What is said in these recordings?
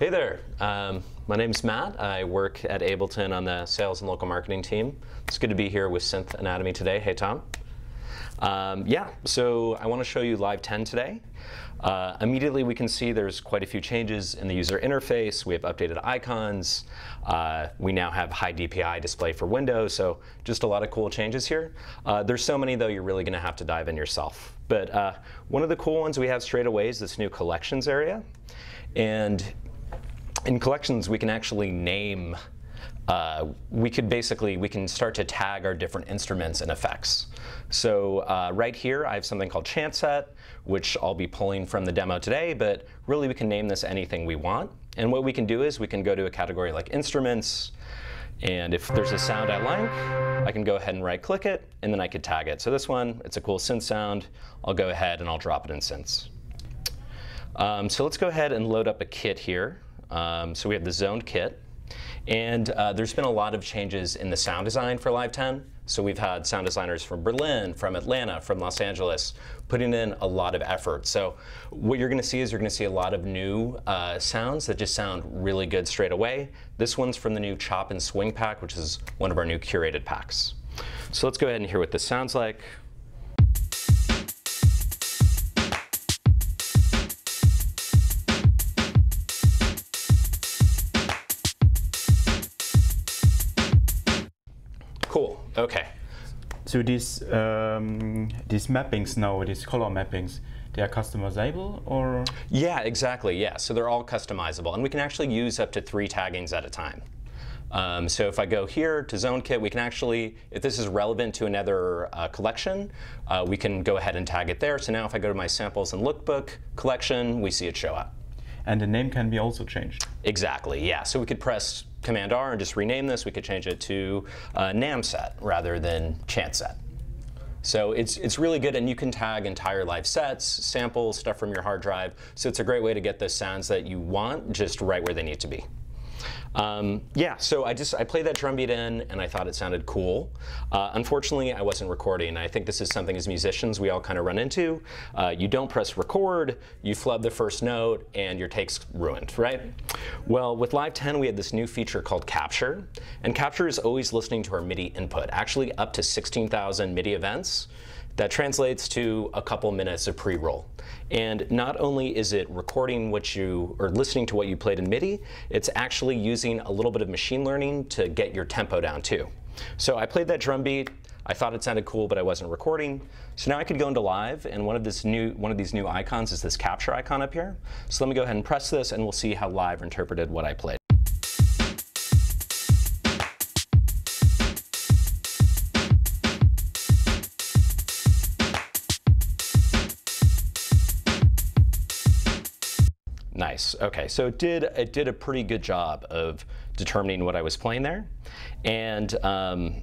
Hey there, my name's Matt. I work at Ableton on the sales and local marketing team. It's good to be here with SYNTH ANATOMY today. Hey Tom. So I want to show you Live 10 today. Immediately we can see there's quite a few changes in the user interface. We have updated icons. We now have high DPI display for Windows, so just a lot of cool changes here. There's so many though you're really going to have to dive in yourself. But one of the cool ones we have straight away is this new collections area. And in collections we can actually name, we can start to tag our different instruments and effects. So right here I have something called chant set, which I'll be pulling from the demo today, but really we can name this anything we want. And what we can do is we can go to a category like instruments, and if there's a sound I like, I can go ahead and right click it, and then I could tag it. So this one, it's a cool synth sound. I'll go ahead and I'll drop it in synths. So let's go ahead and load up a kit here. So we have the zoned kit. And there's been a lot of changes in the sound design for Live 10. So we've had sound designers from Berlin, from Atlanta, from Los Angeles, putting in a lot of effort. So what you're going to see is you're going to see a lot of new sounds that just sound really good straight away. This one's from the new Chop and Swing pack, which is one of our new curated packs. So let's go ahead and hear what this sounds like. Cool. Okay. So these mappings now, these color mappings, they are customizable, or? Yeah, exactly. Yeah. So they're all customizable, and we can actually use up to 3 taggings at a time. So if I go here to Zone Kit, we can actually, if this is relevant to another collection, we can go ahead and tag it there. So now if I go to my samples and lookbook collection, we see it show up. And the name can be also changed? Exactly, yeah. So we could press Command R and just rename this. We could change it to NAMM set rather than chant set. So it's really good, and you can tag entire live sets, samples, stuff from your hard drive. So it's a great way to get the sounds that you want just right where they need to be. Yeah, so I played that drum beat in, and I thought it sounded cool. Unfortunately, I wasn't recording. I think this is something as musicians we all kind of run into. You don't press record, you flub the first note, and your take's ruined, right? Well, with Live 10, we had this new feature called Capture, and Capture is always listening to our MIDI input, actually up to 16,000 MIDI events. That translates to a couple minutes of pre-roll. And not only is it recording what you, or listening to what you played in MIDI, it's actually using a little bit of machine learning to get your tempo down too. So I played that drum beat. I thought it sounded cool, but I wasn't recording. So now I could go into Live, and one of these new icons is this capture icon up here. So let me go ahead and press this, and we'll see how Live interpreted what I played. Nice. Okay, so it did a pretty good job of determining what I was playing there, and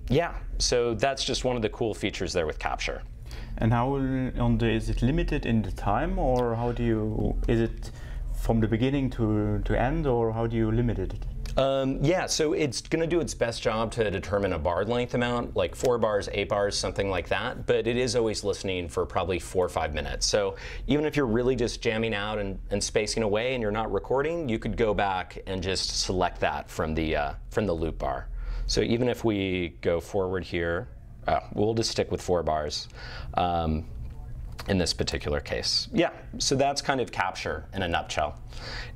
yeah, so that's just one of the cool features there with Capture. And how is it limited in the time, or how do you, is it from the beginning to end, or how do you limit it? Yeah, so it's going to do its best job to determine a bar length amount, like 4 bars, 8 bars, something like that, but it is always listening for probably 4 or 5 minutes. So even if you're really just jamming out and spacing away and you're not recording, you could go back and just select that from the loop bar. So even if we go forward here, we'll just stick with 4 bars. In this particular case. Yeah, so that's kind of Capture in a nutshell.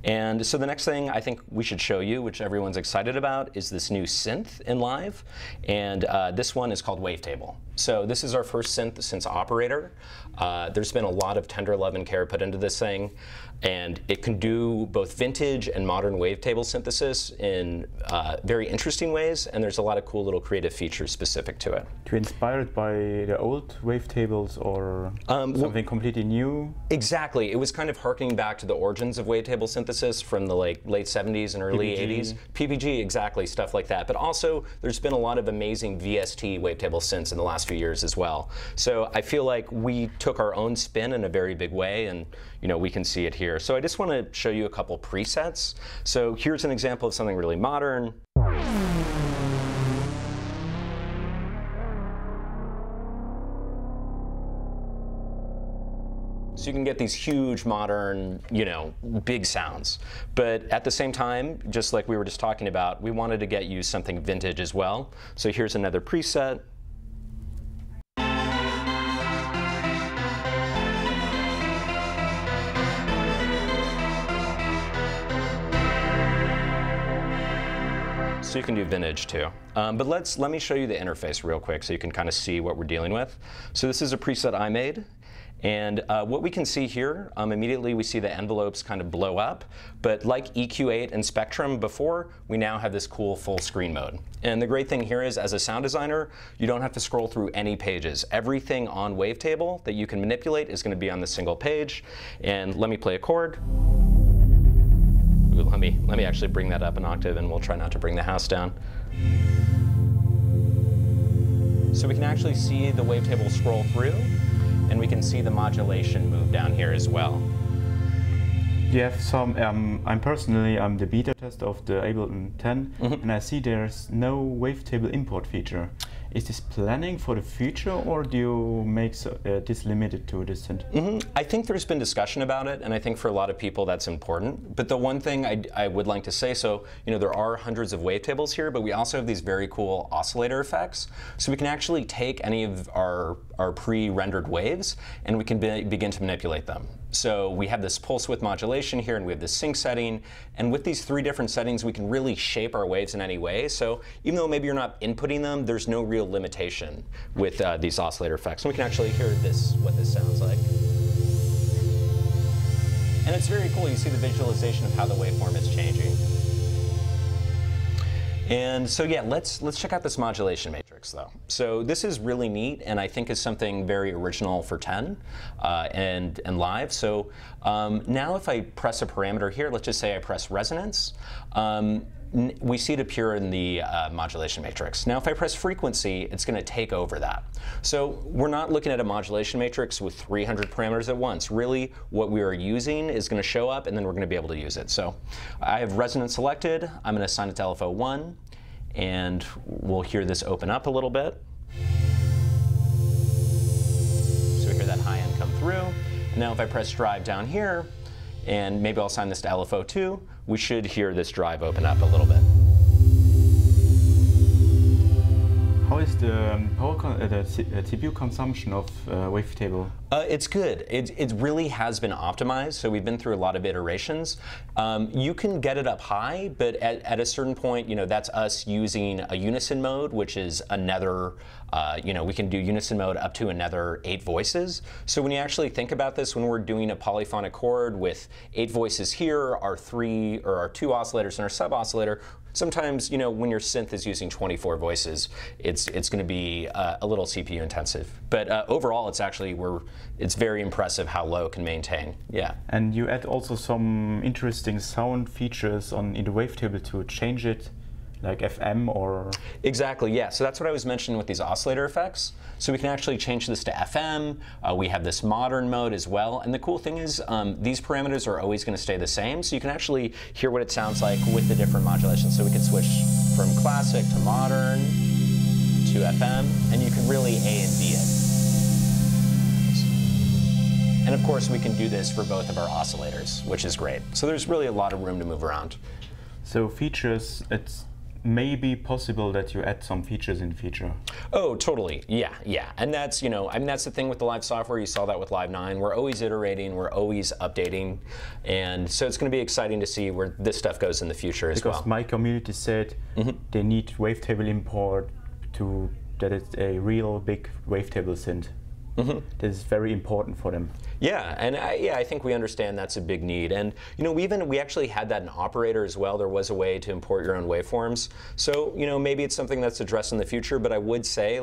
And so the next thing I think we should show you, which everyone's excited about, is this new synth in Live. And this one is called Wavetable. So this is our first synth since Operator. There's been a lot of tender love and care put into this thing. And it can do both vintage and modern wavetable synthesis in very interesting ways, and there's a lot of cool little creative features specific to it. To inspired by the old wavetables, or something completely new? Exactly. It was kind of harkening back to the origins of wavetable synthesis from the late 70s and early PPG. 80s. PPG, exactly, stuff like that. But also, there's been a lot of amazing VST wavetable synths in the last few years as well. So I feel like we took our own spin in a very big way, and we can see it here. So I just want to show you a couple presets. So here's an example of something really modern. So you can get these huge, modern, big sounds. But at the same time, just like we were just talking about, we wanted to get you something vintage as well. So here's another preset. So you can do vintage too. But let me show you the interface real quick so you can kind of see what we're dealing with. So this is a preset I made. And what we can see here, immediately we see the envelopes kind of blow up. But like EQ8 and Spectrum before, we now have this cool full screen mode. And the great thing here is, as a sound designer, you don't have to scroll through any pages. Everything on Wavetable that you can manipulate is going to be on this single page. And let me play a chord. Ooh, let me actually bring that up an octave, and we'll try not to bring the house down. So we can actually see the Wavetable scroll through, and we can see the modulation move down here as well. You have some, I'm the beta tester of the Ableton 10, and I see there's no Wavetable import feature. Is this planning for the future, or do you make this limited to the synth? I think there's been discussion about it, and I think for a lot of people that's important. But the one thing I would like to say, so there are hundreds of wavetables here, but we also have these very cool oscillator effects. So we can actually take any of our pre-rendered waves, and we can begin to manipulate them. So we have this pulse width modulation here, and we have this sync setting. And with these 3 different settings, we can really shape our waves in any way. So even though maybe you're not inputting them, there's no real limitation with these oscillator effects. And we can actually hear what this sounds like. And it's very cool. You see the visualization of how the waveform is changing. And so yeah, let's check out this modulation matrix though. So this is really neat, and I think is something very original for 10 and live. So now if I press a parameter here, let's just say I press resonance, we see it appear in the modulation matrix. Now if I press frequency, it's going to take over that. So we're not looking at a modulation matrix with 300 parameters at once. Really, what we are using is going to show up, and then we're going to be able to use it. So I have resonance selected. I'm going to assign it to LFO 1, and we'll hear this open up a little bit. So we hear that high end come through. And now if I press drive down here, and maybe I'll assign this to LFO 2, we should hear this drive open up a little bit. How is the CPU consumption of Wavetable? It's good. It really has been optimized, so we've been through a lot of iterations. You can get it up high, but at a certain point, that's us using a unison mode, which is another, we can do unison mode up to another 8 voices. So when you actually think about this, when we're doing a polyphonic chord with 8 voices here, our 2 oscillators and our sub-oscillator, sometimes, when your synth is using 24 voices, it's going to be a little CPU intensive. But overall, it's very impressive how low it can maintain. Yeah. And you add also some interesting sound features in the Wavetable to change it, like FM or... Exactly, yeah. So that's what I was mentioning with these oscillator effects. So we can actually change this to FM. We have this modern mode as well. And the cool thing is these parameters are always going to stay the same. So you can actually hear what it sounds like with the different modulations. So we can switch from classic to modern to FM, and you can really A and B it. And of course, we can do this for both of our oscillators, which is great. So there's really a lot of room to move around. So features, it's maybe possible that you add some features in the future. Oh, totally. Yeah. And that's, that's the thing with the live software. You saw that with Live 9. We're always iterating. We're always updating. And so it's going to be exciting to see where this stuff goes in the future as well. Because my community said they need Wavetable import that it's a real big Wavetable synth. That is very important for them. Yeah, and I think we understand that's a big need. And we actually had that in Operator as well. There was a way to import your own waveforms. So maybe it's something that's addressed in the future. But I would say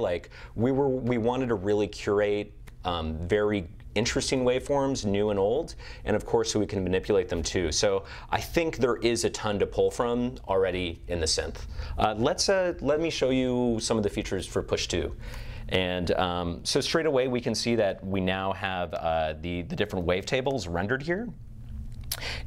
we wanted to really curate very interesting waveforms, new and old, and of course so we can manipulate them too. So I think there is a ton to pull from already in the synth. Let me show you some of the features for Push 2. And so straight away we can see that we now have the different wavetables rendered here.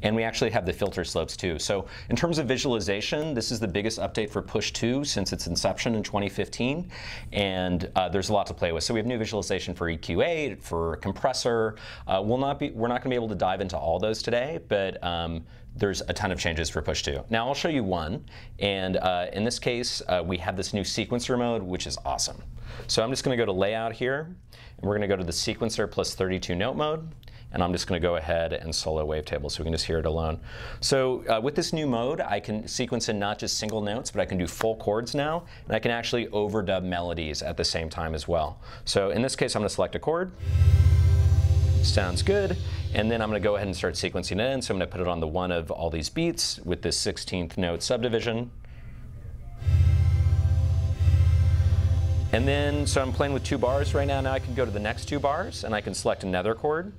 And we actually have the filter slopes too. So in terms of visualization, this is the biggest update for Push 2 since its inception in 2015. And there's a lot to play with. So we have new visualization for EQ8, for compressor. We're not going to be able to dive into all those today, but there's a ton of changes for Push 2. Now I'll show you one, and in this case we have this new sequencer mode, which is awesome. So I'm just going to go to Layout here, and we're going to go to the Sequencer plus 32 note mode, and I'm just going to go ahead and solo Wavetables so we can just hear it alone. So with this new mode, I can sequence in not just single notes, but I can do full chords now, and I can actually overdub melodies at the same time as well. So in this case, I'm going to select a chord. Sounds good. And then I'm going to go ahead and start sequencing it in. So I'm going to put it on the one of all these beats with this 16th note subdivision. And then, so I'm playing with 2 bars right now. Now I can go to the next 2 bars, and I can select another chord.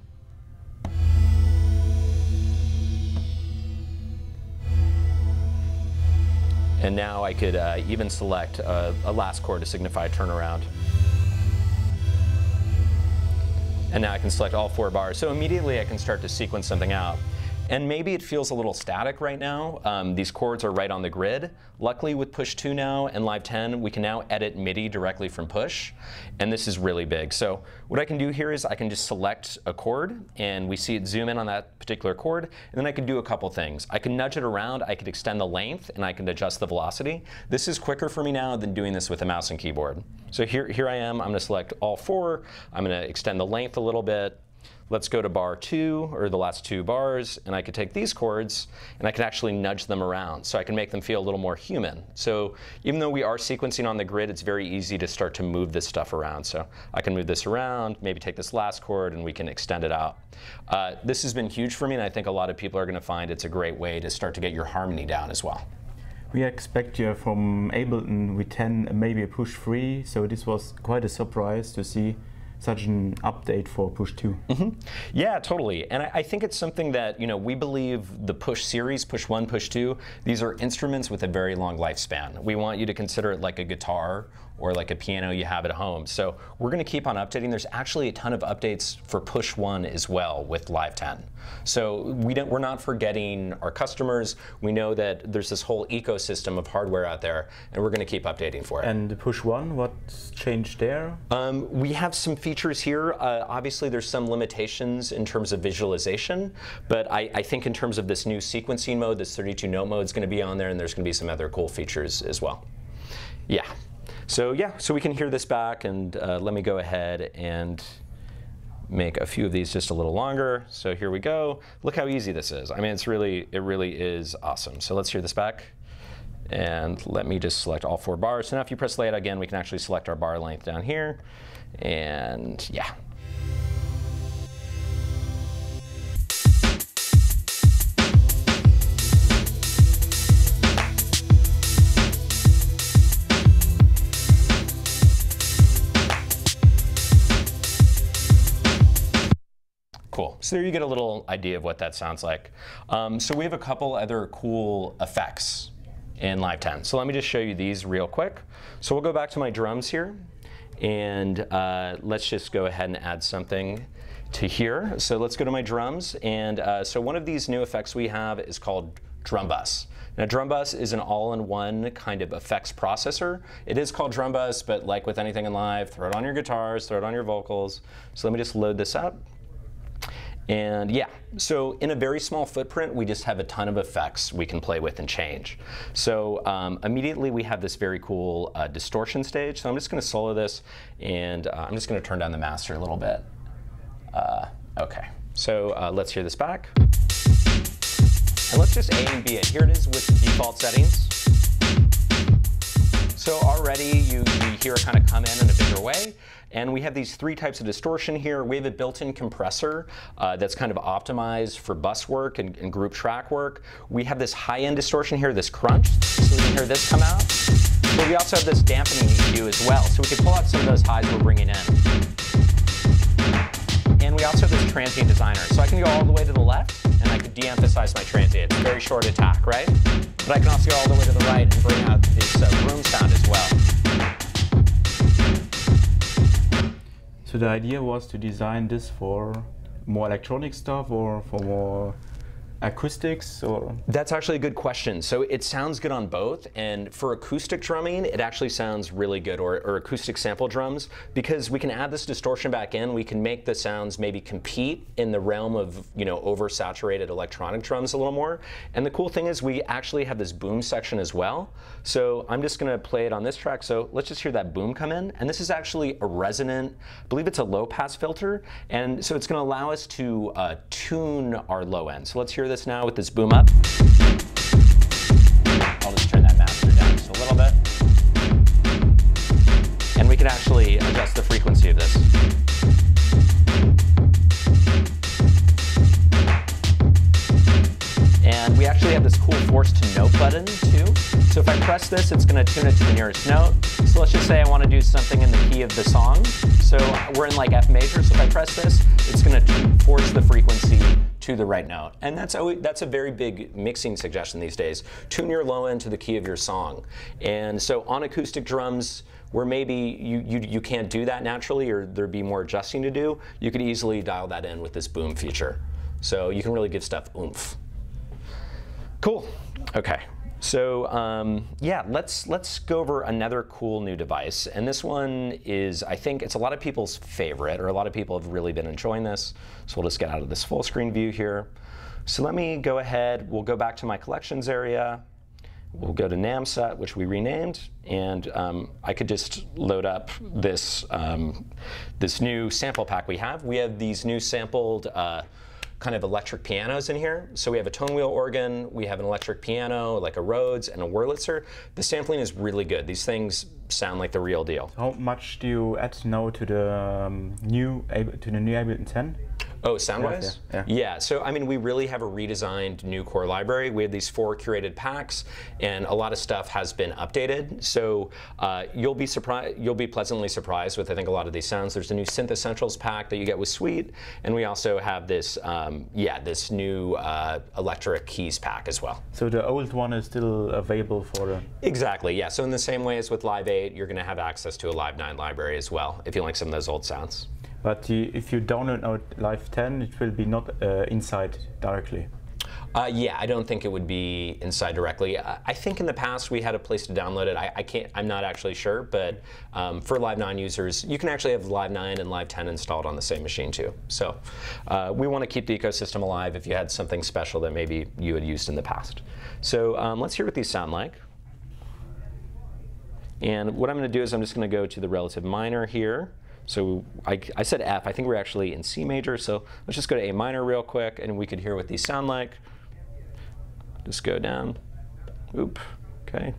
And now I could even select a last chord to signify turnaround. And now I can select all 4 bars. So immediately I can start to sequence something out. And maybe it feels a little static right now. These chords are right on the grid. Luckily with Push 2 now and Live 10, we can now edit MIDI directly from Push. And this is really big. So what I can do here is I can just select a chord, and we see it zoom in on that particular chord. And then I can do a couple things. I can nudge it around, I could extend the length, and I can adjust the velocity. This is quicker for me now than doing this with a mouse and keyboard. So here I am. I'm going to select all 4. I'm going to extend the length a little bit. Let's go to bar 2, or the last 2 bars, and I could take these chords and I can actually nudge them around, so I can make them feel a little more human. So even though we are sequencing on the grid, it's very easy to start to move this stuff around. So I can move this around, maybe take this last chord, and we can extend it out. This has been huge for me, and I think a lot of people are going to find it's a great way to start to get your harmony down as well. We expect you from Ableton with 10 maybe a Push 3, so this was quite a surprise to see such an update for Push 2. Mm-hmm. Yeah, totally. And I think it's something that, we believe the Push series, Push 1, Push 2, these are instruments with a very long lifespan. We want you to consider it like a guitar or like a piano you have at home. So we're going to keep on updating. There's actually a ton of updates for Push 1 as well with Live 10. So we're not forgetting our customers. We know that there's this whole ecosystem of hardware out there, and we're going to keep updating for it. And the Push 1, what's changed there? We have some features here. Obviously, there's some limitations in terms of visualization, but I think in terms of this new sequencing mode, this 32 note mode is going to be on there, and there's going to be some other cool features as well. Yeah. So we can hear this back, and let me go ahead and make a few of these just a little longer. So here we go. Look how easy this is. I mean, it really is awesome. So let's hear this back. And let me just select all 4 bars. So now if you press Layout again, we can actually select our bar length down here. And yeah. Cool. So there you get a little idea of what that sounds like. So we have a couple other cool effects in Live 10. So let me just show you these real quick. So we'll go back to my drums here, and let's just go ahead and add something to here. So let's go to my drums, and so one of these new effects we have is called Drum Bus. Now, Drum Bus is an all-in-one kind of effects processor. It is called Drum Bus, but like with anything in Live, throw it on your guitars, throw it on your vocals. So let me just load this up. And yeah, so in a very small footprint, we just have a ton of effects we can play with and change. So immediately we have this very cool distortion stage. So I'm just going to solo this, and I'm just going to turn down the master a little bit. OK, so let's hear this back. And let's just A and B it. Here it is with the default settings. So already you hear it kind of come in a bigger way. And we have these 3 types of distortion here. We have a built-in compressor that's kind of optimized for bus work and group track work. We have this high-end distortion here, this crunch, so we can hear this come out. But we also have this dampening EQ as well, so we can pull out some of those highs we're bringing in. And we also have this transient designer. So I can go all the way to the left, and I could de-emphasize my transient. It's a very short attack, right? But I can also go all the way to the right and bring out this room sound as well. So the idea was to design this for more electronic stuff or for more acoustics or? That's actually a good question. So it sounds good on both, and for acoustic drumming, it actually sounds really good, or acoustic sample drums, because we can add this distortion back in. We can make the sounds maybe compete in the realm of, you know, oversaturated electronic drums a little more. And the cool thing is we actually have this boom section as well. So I'm just gonna play it on this track. So let's just hear that boom come in. And this is actually a resonant, I believe it's a low pass filter. And so it's gonna allow us to tune our low end. So let's hear this now with this boom up. I'll just turn that master down just a little bit. And we can actually adjust the frequency of this. And we actually have this cool force to note button too. So if I press this, it's going to tune it to the nearest note. So let's just say I want to do something in the key of the song. So we're in like F major, so if I press this, it's going to force the frequency to the right note. And that's a very big mixing suggestion these days. Tune your low end to the key of your song. And so on acoustic drums, where maybe you can't do that naturally, or there'd be more adjusting to do, you could easily dial that in with this boom feature. So you can really give stuff oomph. Cool. Okay. So yeah, let's go over another cool new device. And this one is, I think it's a lot of people's favorite, or a lot of people have really been enjoying this. So we'll just get out of this full screen view here. So let me go ahead. We'll go back to my collections area. We'll go to NAMM set, which we renamed, and I could just load up this this new sample pack we have. We have these new sampled kind of electric pianos in here. So we have a tone wheel organ, we have an electric piano, like a Rhodes, and a Wurlitzer. The sampling is really good. These things sound like the real deal. How much do you add now to the new Ableton 10? Oh, sound-wise? Yeah. Yeah, so I mean, we really have a redesigned new core library. We have these 4 curated packs, and a lot of stuff has been updated. So you'll be pleasantly surprised with, I think, a lot of these sounds. There's a new Synth Essentials pack that you get with Suite, and we also have this, this new electric keys pack as well. So the old one is still available for the... Exactly, yeah. So in the same way as with Live 8, you're going to have access to a Live 9 library as well, if you like some of those old sounds. But if you download out Live 10, it will be not inside directly. Yeah, I don't think it would be inside directly. I think in the past we had a place to download it. I'm not actually sure, but for Live 9 users, you can actually have Live 9 and Live 10 installed on the same machine too. So we want to keep the ecosystem alive if you had something special that maybe you had used in the past. So let's hear what these sound like. And what I'm going to do is I'm just going to go to the relative minor here. So I said F, I think we're actually in C major, so let's just go to A minor real quick, and we could hear what these sound like. Just go down. Oop, okay.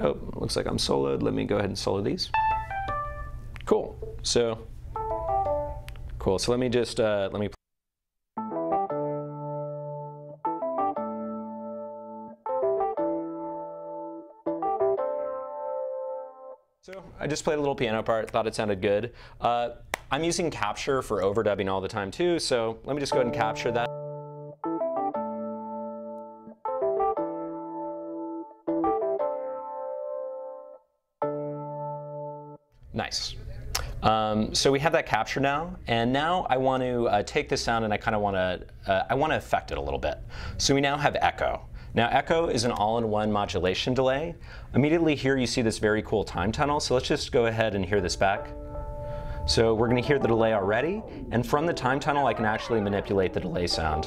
Oh, looks like I'm soloed. Let me go ahead and solo these. Cool, so, cool. So let me just, let me So I just played a little piano part, thought it sounded good. I'm using capture for overdubbing all the time too, so let me just go ahead and capture that. Nice. So we have that capture now, and now I want to take this sound and I kind of want to affect it a little bit. So we now have echo. Now echo is an all-in-one modulation delay. Immediately here you see this very cool time tunnel, so let's just go ahead and hear this back. So we're going to hear the delay already, and from the time tunnel I can actually manipulate the delay sound.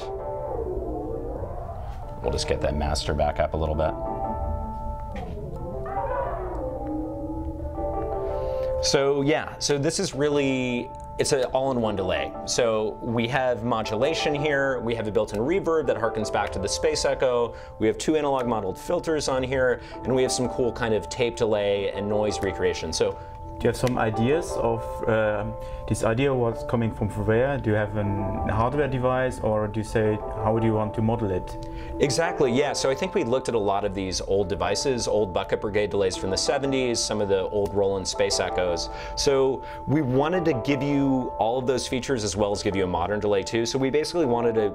We'll just get that master back up a little bit. So yeah, so this is really, it's an all-in-one delay. So we have modulation here, we have a built-in reverb that harkens back to the space echo, we have 2 analog modeled filters on here, and we have some cool kind of tape delay and noise recreation. So do you have some ideas of, this idea was coming from where? Do you have a hardware device, or do you say, how do you want to model it? Exactly, yeah. So I think we looked at a lot of these old devices, old Bucket Brigade delays from the 70s, some of the old Roland Space Echoes. So we wanted to give you all of those features as well as give you a modern delay too. So we basically wanted to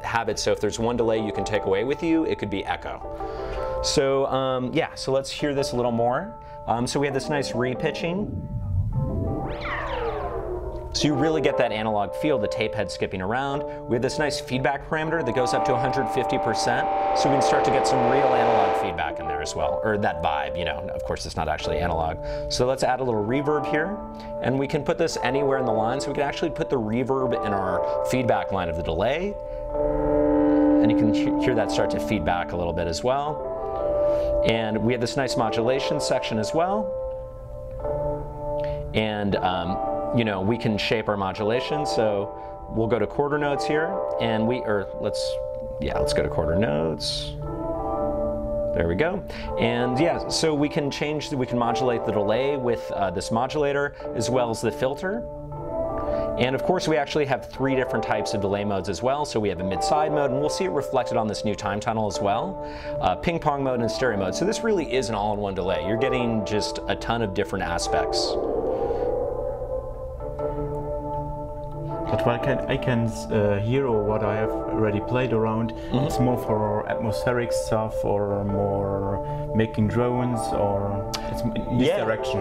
have it so if there's one delay you can take away with you, it could be echo. So yeah, so let's hear this a little more. So we have this nice re-pitching. So you really get that analog feel, the tape head skipping around. We have this nice feedback parameter that goes up to 150%, so we can start to get some real analog feedback in there as well, or that vibe, you know. Of course, it's not actually analog. So let's add a little reverb here, and we can put this anywhere in the line, so we can actually put the reverb in our feedback line of the delay, and you can hear that start to feedback a little bit as well. And we have this nice modulation section as well. And you know, we can shape our modulation, so we'll go to quarter notes here, and let's go to quarter notes. There we go. And yeah, so we can modulate the delay with this modulator as well as the filter. And of course, we actually have 3 different types of delay modes as well. So we have a mid-side mode, and we'll see it reflected on this new time tunnel as well, ping pong mode and stereo mode. So this really is an all-in-one delay. You're getting just a ton of different aspects. But what I can hear, or what I have already played around, it's more for atmospheric stuff, or more making drones, or it's in this direction.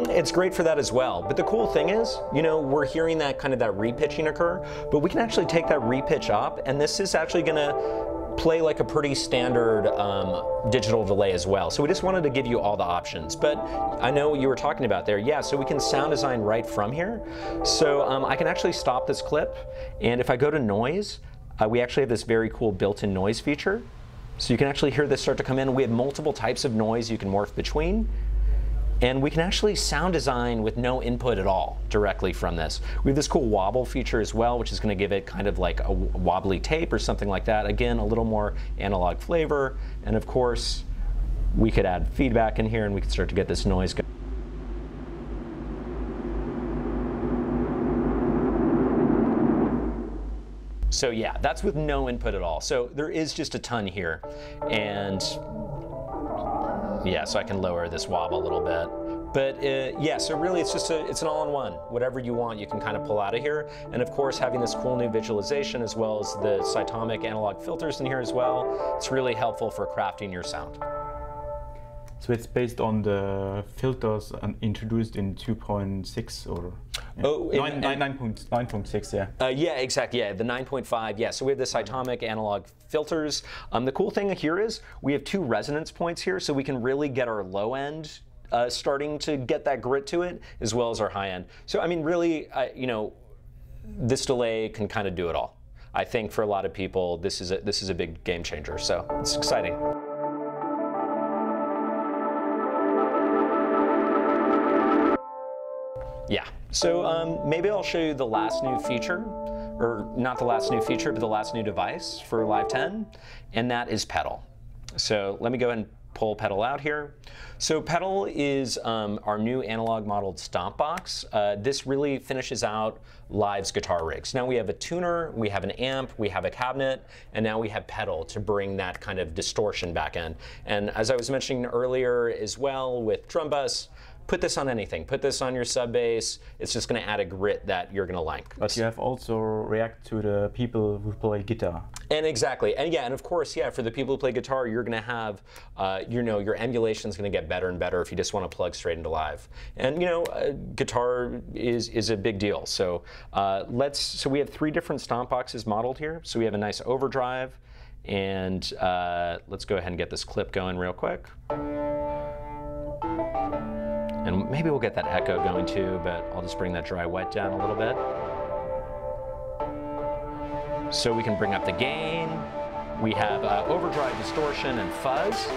It's great for that as well. But the cool thing is, you know, we're hearing that kind of that repitching occur, but we can actually take that repitch up, and this is actually going to play like a pretty standard digital delay as well. So we just wanted to give you all the options. But I know what you were talking about there. Yeah, so we can sound design right from here. So I can actually stop this clip, and if I go to noise, we actually have this very cool built-in noise feature. So you can actually hear this start to come in. We have multiple types of noise you can morph between. And we can actually sound design with no input at all directly from this. We have this cool wobble feature as well, which is going to give it kind of like a wobbly tape or something like that. Again, a little more analog flavor. And of course, we could add feedback in here, and we could start to get this noise going. So yeah, that's with no input at all. So there is just a ton here. And yeah, so I can lower this wobble a little bit. But yeah, so really it's an all-in-one. Whatever you want, you can kind of pull out of here. And of course, having this cool new visualization as well as the cytomic analog filters in here as well, it's really helpful for crafting your sound. So it's based on the filters introduced in 2.6 or 9.6, yeah. Yeah, exactly. Yeah, the 9.5. Yeah, so we have the cytomic analog filters. The cool thing here is we have 2 resonance points here, so we can really get our low end starting to get that grit to it, as well as our high end. So I mean, really, you know, this delay can kind of do it all. I think for a lot of people, this is a big game changer. So it's exciting. Yeah, so maybe I'll show you the last new feature, or not the last new feature, but the last new device for Live 10, and that is Pedal. So let me go ahead and pull Pedal out here. So Pedal is our new analog modeled stomp box. This really finishes out Live's guitar rigs. Now we have a tuner, we have an amp, we have a cabinet, and now we have Pedal to bring that kind of distortion back in. And as I was mentioning earlier as well with drum bus, put this on anything. Put this on your sub bass. It's just going to add a grit that you're going to like. But you have also react to the people who play guitar. And exactly. And yeah, and of course, yeah, for the people who play guitar, you're going to have, you know, your emulation is going to get better and better if you just want to plug straight into Live. And you know, guitar is a big deal. So so we have 3 different stomp boxes modeled here. So we have a nice overdrive, and let's go ahead and get this clip going real quick. And maybe we'll get that echo going too, but I'll just bring that dry wet down a little bit. So we can bring up the gain. We have overdrive, distortion, and fuzz.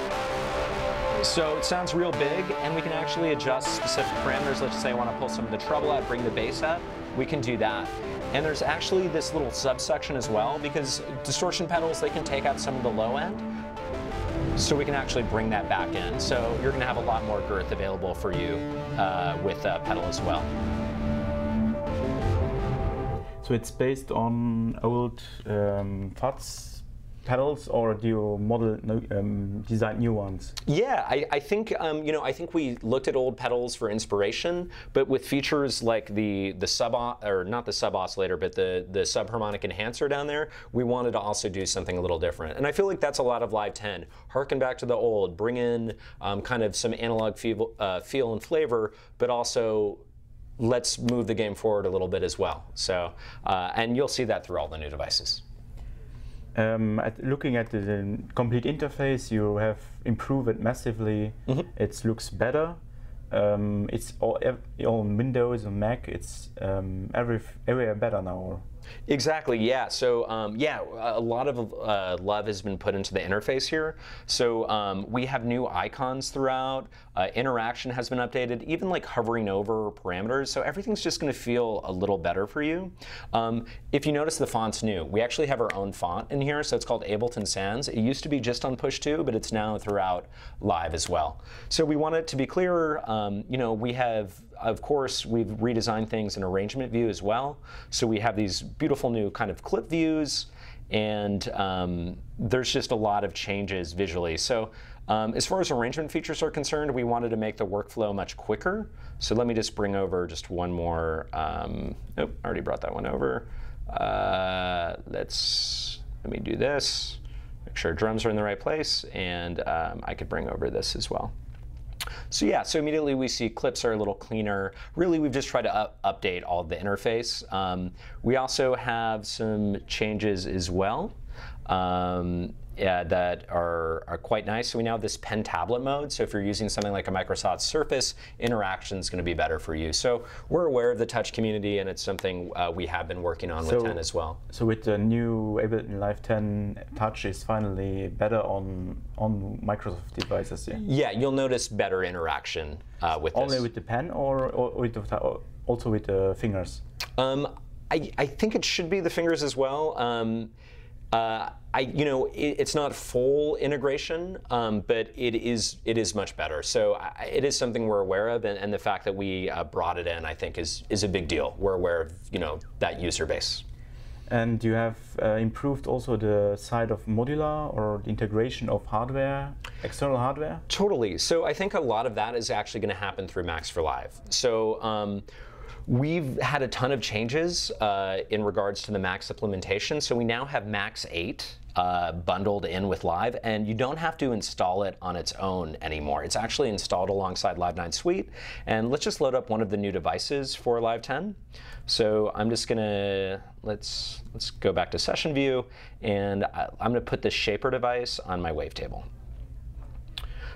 So it sounds real big, and we can actually adjust specific parameters. Let's say I want to pull some of the treble out, bring the bass up. We can do that. And there's actually this little subsection as well, because distortion pedals, they can take out some of the low end. So we can actually bring that back in. So you're going to have a lot more girth available for you with Pedal as well. So it's based on old FUTs pedals, or do you design new ones? Yeah, I think you know, I think we looked at old pedals for inspiration, but with features like the sub, or not the sub oscillator, but the subharmonic enhancer down there, we wanted to also do something a little different. And I feel like that's a lot of Live 10. Harken back to the old, bring in kind of some analog feel and flavor, but also let's move the game forward a little bit as well. So, and you'll see that through all the new devices. Looking at the complete interface, you have improved it massively. It looks better. It's all on Windows and Mac. It's everywhere better now. Exactly, yeah. So yeah, a lot of love has been put into the interface here. So we have new icons throughout. Interaction has been updated, even like hovering over parameters. So everything's just going to feel a little better for you. If you notice, the font's new. We actually have our own font in here, so it's called Ableton Sans. It used to be just on Push 2, but it's now throughout Live as well. So we want it to be clearer. You know, we have, of course, we've redesigned things in arrangement view as well. So we have these beautiful new kind of clip views, and there's just a lot of changes visually. So as far as arrangement features are concerned, we wanted to make the workflow much quicker. So let me just bring over just one more. Oh, I already brought that one over. Let me do this. Make sure drums are in the right place, and I could bring over this as well. So yeah, so immediately we see clips are a little cleaner. Really, we've just tried to update all of the interface. We also have some changes as well that are quite nice. So we now have this pen tablet mode. So if you're using something like a Microsoft Surface, interaction is going to be better for you. So we're aware of the touch community, and it's something we have been working on with 10 as well. So with the new Ableton Live 10, touch is finally better on Microsoft devices, yeah? Yeah, you'll notice better interaction with this. Only with the pen, or also with the fingers? I think it should be the fingers as well. You know, it's not full integration, but it is much better. So it is something we're aware of, and the fact that we brought it in, I think, is a big deal. We're aware of, you know, that user base. And you have improved also the side of modular, or the integration of hardware, external hardware? Totally. So I think a lot of that is actually going to happen through Max for Live. So we've had a ton of changes in regards to the Max implementation. So we now have Max 8 bundled in with Live, and you don't have to install it on its own anymore. It's actually installed alongside Live 9 Suite. And let's just load up one of the new devices for Live 10. So I'm just gonna, let's go back to session view, and I'm gonna put this shaper device on my Wavetable.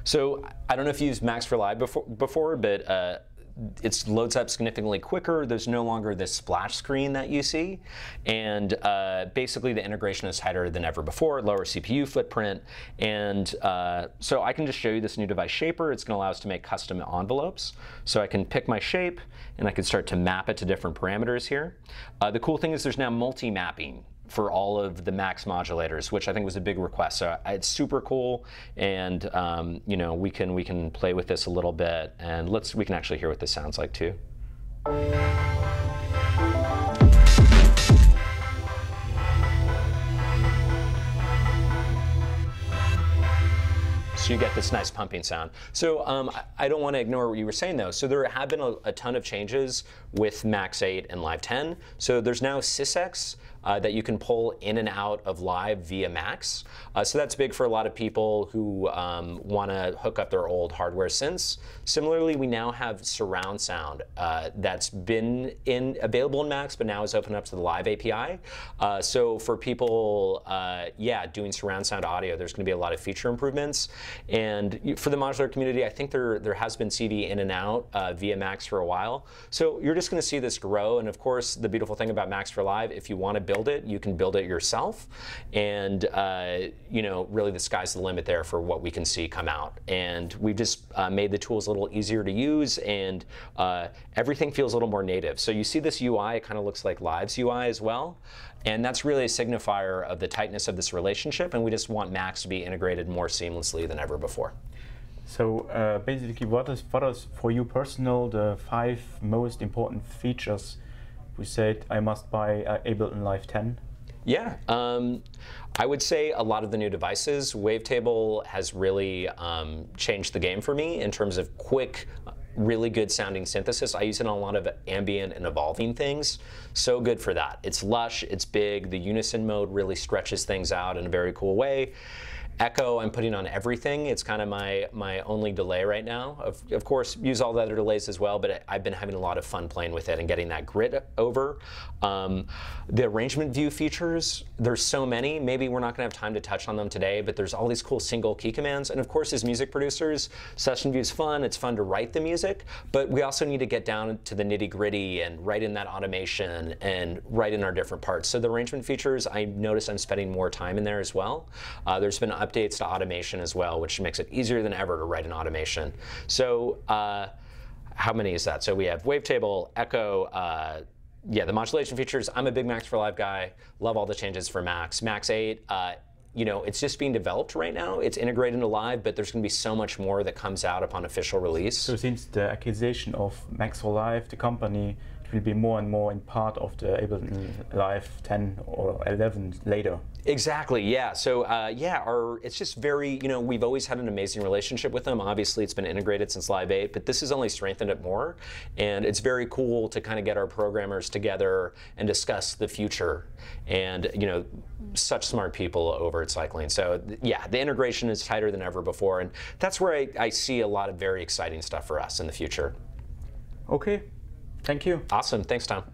So I don't know if you used Max for Live before, but it loads up significantly quicker. There's no longer this splash screen that you see. And basically the integration is tighter than ever before, lower CPU footprint. And so I can just show you this new device shaper. It's gonna allow us to make custom envelopes. So I can pick my shape, and I can start to map it to different parameters here. The cool thing is there's now multi-mapping for all of the Max modulators, which I think was a big request. So it's super cool, and you know, we can play with this a little bit, and we can actually hear what this sounds like too. So you get this nice pumping sound. So I don't want to ignore what you were saying though. So there have been a ton of changes with Max 8 and Live 10. So there's now SysX that you can pull in and out of Live via Max. So that's big for a lot of people who want to hook up their old hardware synths. Similarly, we now have surround sound that's been available in Max, but now is open up to the Live API. So for people, yeah, doing surround sound audio, there's going to be a lot of feature improvements. And for the modular community, I think there has been CD in and out via Max for a while. So you're just going to see this grow. And of course, the beautiful thing about Max for Live, if you want to build it, you can build it yourself. And you know, really the sky's the limit there for what we can see come out. And we've just made the tools a little easier to use, and everything feels a little more native. So you see this UI, it kind of looks like Live's UI as well. And that's really a signifier of the tightness of this relationship, and we just want Max to be integrated more seamlessly than ever before. So basically, what is for you personal the 5 most important features we said I must buy Ableton Live 10? Yeah, I would say a lot of the new devices. Wavetable has really changed the game for me in terms of quick, really good sounding synthesis. I use it on a lot of ambient and evolving things. So good for that. It's lush, it's big, the unison mode really stretches things out in a very cool way. Echo, I'm putting on everything. It's kind of my only delay right now. Of course, use all the other delays as well, but I've been having a lot of fun playing with it and getting that grit over. The arrangement view features, there's so many. Maybe we're not going to have time to touch on them today, but there's all these cool single key commands. And of course, as music producers, session view is fun. It's fun to write the music, but we also need to get down to the nitty gritty and write in that automation and write in our different parts. So the arrangement features, I notice I'm spending more time in there as well. There's been updates to automation as well, which makes it easier than ever to write an automation. So how many is that? So we have Wavetable, Echo, yeah, the modulation features. I'm a big Max for Live guy. Love all the changes for Max. Max 8, you know, it's just being developed right now. It's integrated into Live, but there's going to be so much more that comes out upon official release. So since the acquisition of Max for Live, the company, it will be more and more in part of the Ableton Live 10 or 11 later. Exactly, yeah. So yeah, it's just very, you know, we've always had an amazing relationship with them. Obviously, it's been integrated since Live 8, but this has only strengthened it more. And it's very cool to kind of get our programmers together and discuss the future. And, you know, such smart people over at Cycling. So yeah, the integration is tighter than ever before. And that's where I see a lot of very exciting stuff for us in the future. Okay, thank you. Awesome, thanks, Tom.